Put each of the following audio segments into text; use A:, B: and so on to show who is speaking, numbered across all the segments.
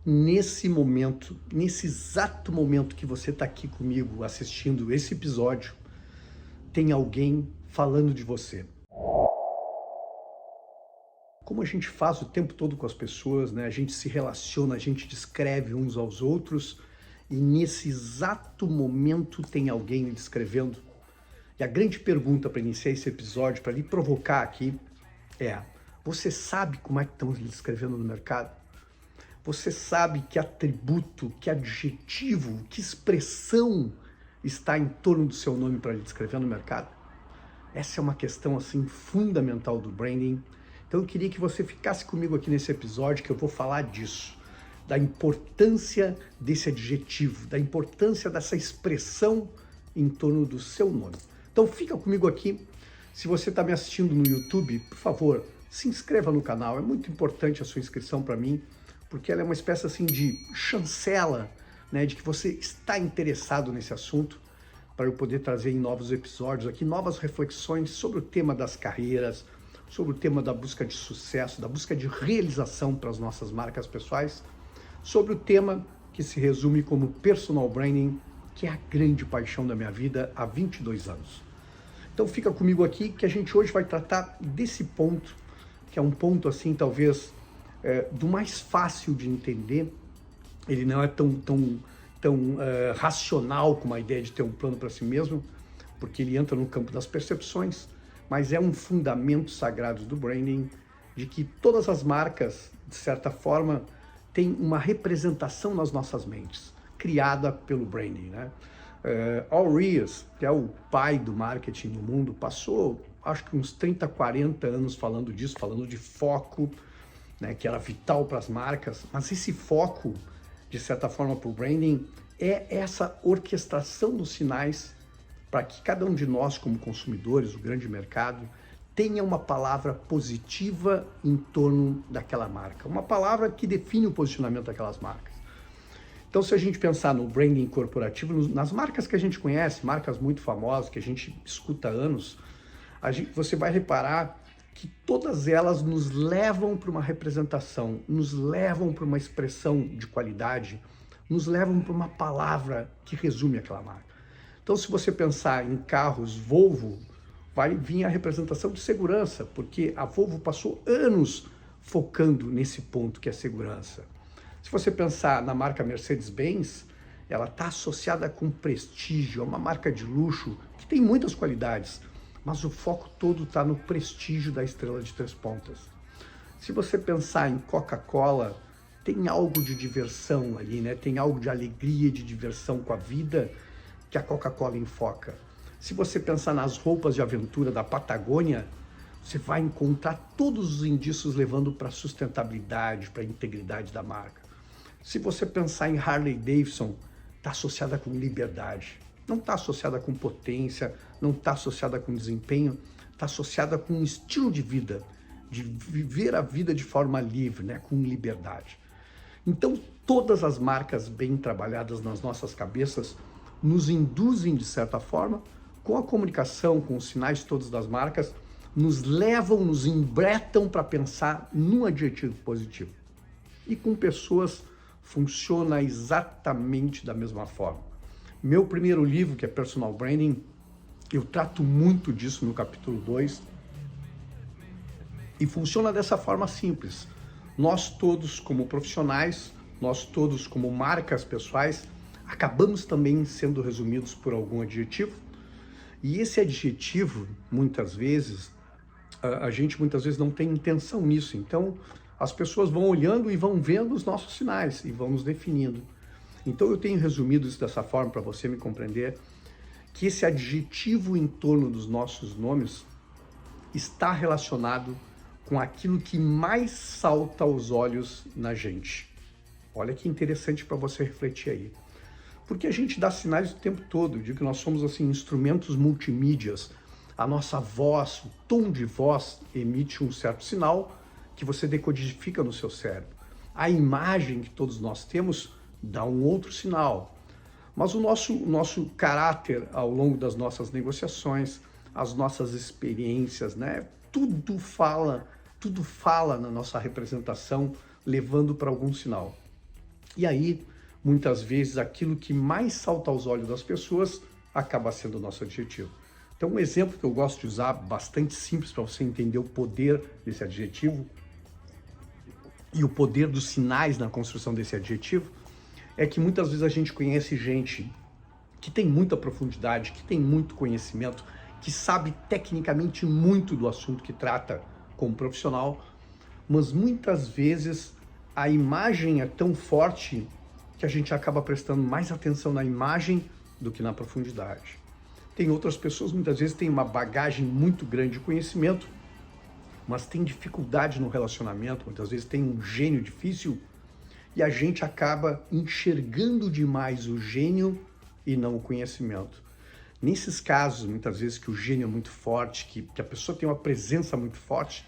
A: nesse momento, nesse exato momento que você está aqui comigo assistindo esse episódio, tem alguém falando de você. Como a gente faz o tempo todo com as pessoas, né? A gente se relaciona, a gente descreve uns aos outros e nesse exato momento tem alguém me descrevendo. E a grande pergunta para iniciar esse episódio, para lhe provocar aqui, é: você sabe como é que estão lhe descrevendo no mercado? Você sabe que atributo, que adjetivo, que expressão está em torno do seu nome para lhe descrever no mercado? Essa é uma questão assim fundamental do branding. Então eu queria que você ficasse comigo aqui nesse episódio, que eu vou falar disso, da importância desse adjetivo, da importância dessa expressão em torno do seu nome. Então fica comigo aqui. Se você está me assistindo no YouTube, por favor, se inscreva no canal. É muito importante a sua inscrição para mim, porque ela é uma espécie assim de chancela, né, de que você está interessado nesse assunto, para eu poder trazer em novos episódios aqui novas reflexões sobre o tema das carreiras, sobre o tema da busca de sucesso, da busca de realização para as nossas marcas pessoais, sobre o tema que se resume como personal branding, que é a grande paixão da minha vida há 22 anos. Então fica comigo aqui que a gente hoje vai tratar desse ponto, que é um ponto assim talvez do mais fácil de entender. Ele não é tão racional como a ideia de ter um plano para si mesmo, porque ele entra no campo das percepções, mas é um fundamento sagrado do branding, de que todas as marcas, de certa forma, têm uma representação nas nossas mentes, criada pelo branding, né? Al Ries, que é o pai do marketing no mundo, passou, acho que uns 30, 40 anos falando disso, falando de foco, né, que era vital para as marcas, mas esse foco, de certa forma, para o branding, é essa orquestração dos sinais para que cada um de nós, como consumidores, o grande mercado, tenha uma palavra positiva em torno daquela marca, uma palavra que define o posicionamento daquelas marcas. Então, se a gente pensar no branding corporativo, nas marcas que a gente conhece, marcas muito famosas, que a gente escuta há anos, você vai reparar que todas elas nos levam para uma representação, nos levam para uma expressão de qualidade, nos levam para uma palavra que resume aquela marca. Então, se você pensar em carros Volvo, vai vir a representação de segurança, porque a Volvo passou anos focando nesse ponto que é segurança. Se você pensar na marca Mercedes-Benz, ela está associada com prestígio, é uma marca de luxo que tem muitas qualidades, mas o foco todo está no prestígio da estrela de 3 pontas. Se você pensar em Coca-Cola, tem algo de diversão ali, né? Tem algo de alegria, de diversão com a vida que a Coca-Cola enfoca. Se você pensar nas roupas de aventura da Patagônia, você vai encontrar todos os indícios levando para a sustentabilidade, para a integridade da marca. Se você pensar em Harley Davidson, está associada com liberdade. Não está associada com potência, não está associada com desempenho, está associada com um estilo de vida, de viver a vida de forma livre, né, com liberdade. Então, todas as marcas bem trabalhadas nas nossas cabeças nos induzem, de certa forma, com a comunicação, com os sinais todos das marcas, nos levam, nos embretam para pensar num adjetivo positivo. E com pessoas funciona exatamente da mesma forma. Meu primeiro livro, que é Personal Branding, eu trato muito disso no capítulo 2, e funciona dessa forma simples. Nós todos, como profissionais, nós todos, como marcas pessoais, acabamos também sendo resumidos por algum adjetivo, e esse adjetivo, muitas vezes, a gente muitas vezes não tem intenção nisso, então as pessoas vão olhando e vão vendo os nossos sinais e vão nos definindo. Então eu tenho resumido isso dessa forma para você me compreender, que esse adjetivo em torno dos nossos nomes está relacionado com aquilo que mais salta aos olhos na gente. Olha que interessante para você refletir aí. Porque a gente dá sinais o tempo todo, de que nós somos assim instrumentos multimídias. A nossa voz, o tom de voz emite um certo sinal que você decodifica no seu cérebro. A imagem que todos nós temos dá um outro sinal. Mas o nosso caráter ao longo das nossas negociações, as nossas experiências, né? Tudo fala na nossa representação, levando para algum sinal. E aí, muitas vezes, aquilo que mais salta aos olhos das pessoas acaba sendo o nosso adjetivo. Então, um exemplo que eu gosto de usar, bastante simples para você entender o poder desse adjetivo e o poder dos sinais na construção desse adjetivo, é que muitas vezes a gente conhece gente que tem muita profundidade, que tem muito conhecimento, que sabe tecnicamente muito do assunto que trata como profissional, mas muitas vezes a imagem é tão forte que a gente acaba prestando mais atenção na imagem do que na profundidade. Tem outras pessoas, muitas vezes, têm uma bagagem muito grande de conhecimento, mas tem dificuldade no relacionamento, muitas vezes tem um gênio difícil, e a gente acaba enxergando demais o gênio e não o conhecimento. Nesses casos, muitas vezes, que o gênio é muito forte, que a pessoa tem uma presença muito forte,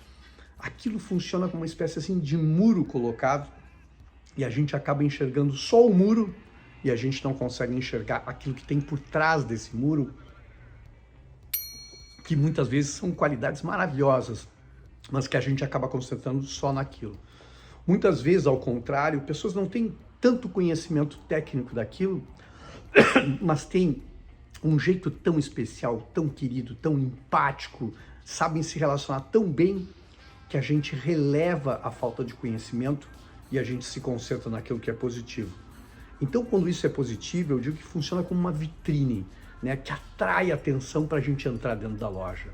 A: aquilo funciona como uma espécie assim de muro colocado, e a gente acaba enxergando só o muro, e a gente não consegue enxergar aquilo que tem por trás desse muro, que muitas vezes são qualidades maravilhosas, mas que a gente acaba concentrando só naquilo. Muitas vezes, ao contrário, pessoas não têm tanto conhecimento técnico daquilo, mas têm um jeito tão especial, tão querido, tão empático, sabem se relacionar tão bem, que a gente releva a falta de conhecimento e a gente se concentra naquilo que é positivo. Então, quando isso é positivo, eu digo que funciona como uma vitrine, né, que atrai atenção para a gente entrar dentro da loja.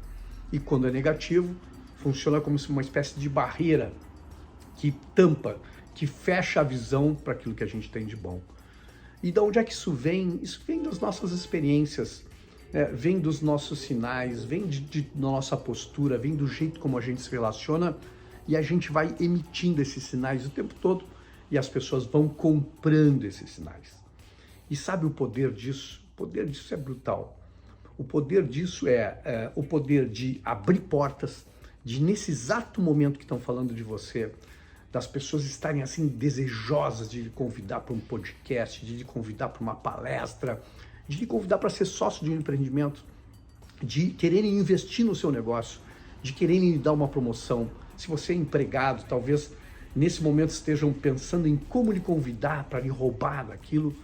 A: E quando é negativo, funciona como uma espécie de barreira que tampa, que fecha a visão para aquilo que a gente tem de bom. E de onde é que isso vem? Isso vem das nossas experiências, né? Vem dos nossos sinais, vem da nossa postura, vem do jeito como a gente se relaciona, e a gente vai emitindo esses sinais o tempo todo e as pessoas vão comprando esses sinais. E sabe o poder disso? O poder disso é brutal. O poder disso é o poder de abrir portas, de nesse exato momento que estão falando de você, das pessoas estarem assim desejosas de lhe convidar para um podcast, de lhe convidar para uma palestra, de lhe convidar para ser sócio de um empreendimento, de quererem investir no seu negócio, de quererem lhe dar uma promoção. Se você é empregado, talvez nesse momento estejam pensando em como lhe convidar para lhe roubar daquilo,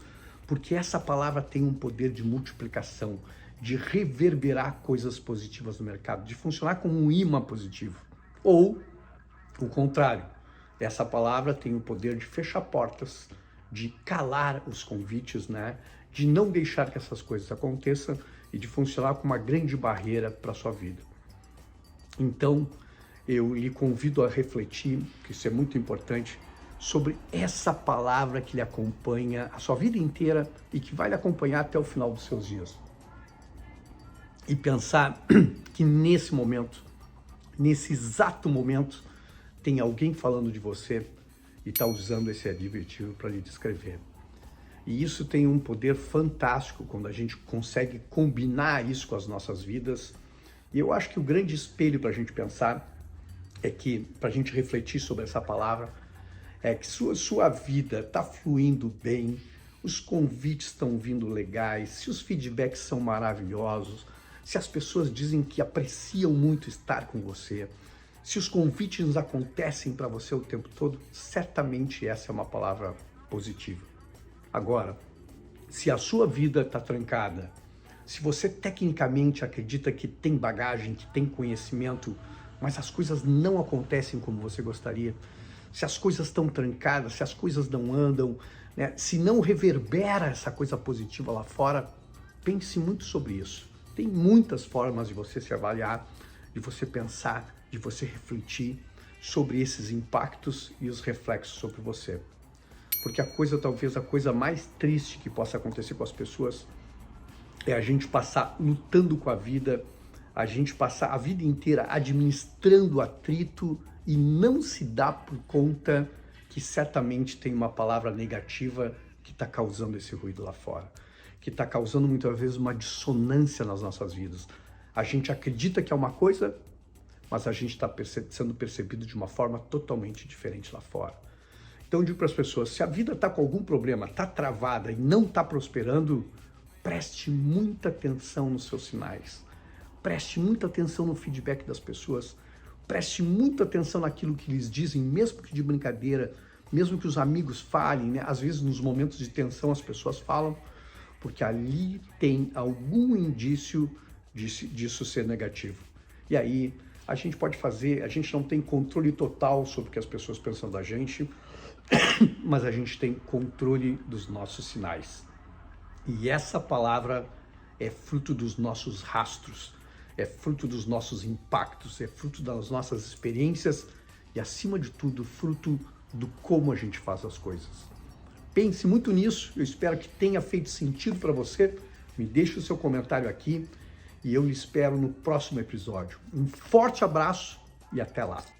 A: porque essa palavra tem um poder de multiplicação, de reverberar coisas positivas no mercado, de funcionar como um imã positivo. Ou o contrário, essa palavra tem o poder de fechar portas, de calar os convites, né? De não deixar que essas coisas aconteçam e de funcionar como uma grande barreira para a sua vida. Então, eu lhe convido a refletir, que isso é muito importante, sobre essa palavra que lhe acompanha a sua vida inteira e que vai lhe acompanhar até o final dos seus dias. E pensar que nesse momento, nesse exato momento, tem alguém falando de você e está usando esse adjetivo para lhe descrever. E isso tem um poder fantástico quando a gente consegue combinar isso com as nossas vidas. E eu acho que o grande espelho para a gente pensar é que, para a gente refletir sobre essa palavra, é que sua vida está fluindo bem, os convites estão vindo legais, se os feedbacks são maravilhosos, se as pessoas dizem que apreciam muito estar com você, se os convites acontecem para você o tempo todo, certamente essa é uma palavra positiva. Agora, se a sua vida está trancada, se você tecnicamente acredita que tem bagagem, que tem conhecimento, mas as coisas não acontecem como você gostaria, se as coisas estão trancadas, se as coisas não andam, né, se não reverbera essa coisa positiva lá fora, pense muito sobre isso. Tem muitas formas de você se avaliar, de você pensar, de você refletir sobre esses impactos e os reflexos sobre você. Porque talvez a coisa mais triste que possa acontecer com as pessoas é a gente passar lutando com a vida, a gente passar a vida inteira administrando atrito e não se dá por conta que certamente tem uma palavra negativa que está causando esse ruído lá fora, que está causando muitas vezes uma dissonância nas nossas vidas. A gente acredita que é uma coisa, mas a gente está sendo percebido de uma forma totalmente diferente lá fora. Então eu digo para as pessoas, se a vida está com algum problema, está travada e não está prosperando, preste muita atenção nos seus sinais, preste muita atenção no feedback das pessoas, preste muita atenção naquilo que lhes dizem, mesmo que de brincadeira, mesmo que os amigos falem, né? Às vezes nos momentos de tensão as pessoas falam, porque ali tem algum indício disso ser negativo. E aí a gente pode fazer, a gente não tem controle total sobre o que as pessoas pensam da gente, mas a gente tem controle dos nossos sinais. E essa palavra é fruto dos nossos rastros, é fruto dos nossos impactos, é fruto das nossas experiências e, acima de tudo, fruto do como a gente faz as coisas. Pense muito nisso, eu espero que tenha feito sentido para você. Me deixe o seu comentário aqui e eu lhe espero no próximo episódio. Um forte abraço e até lá!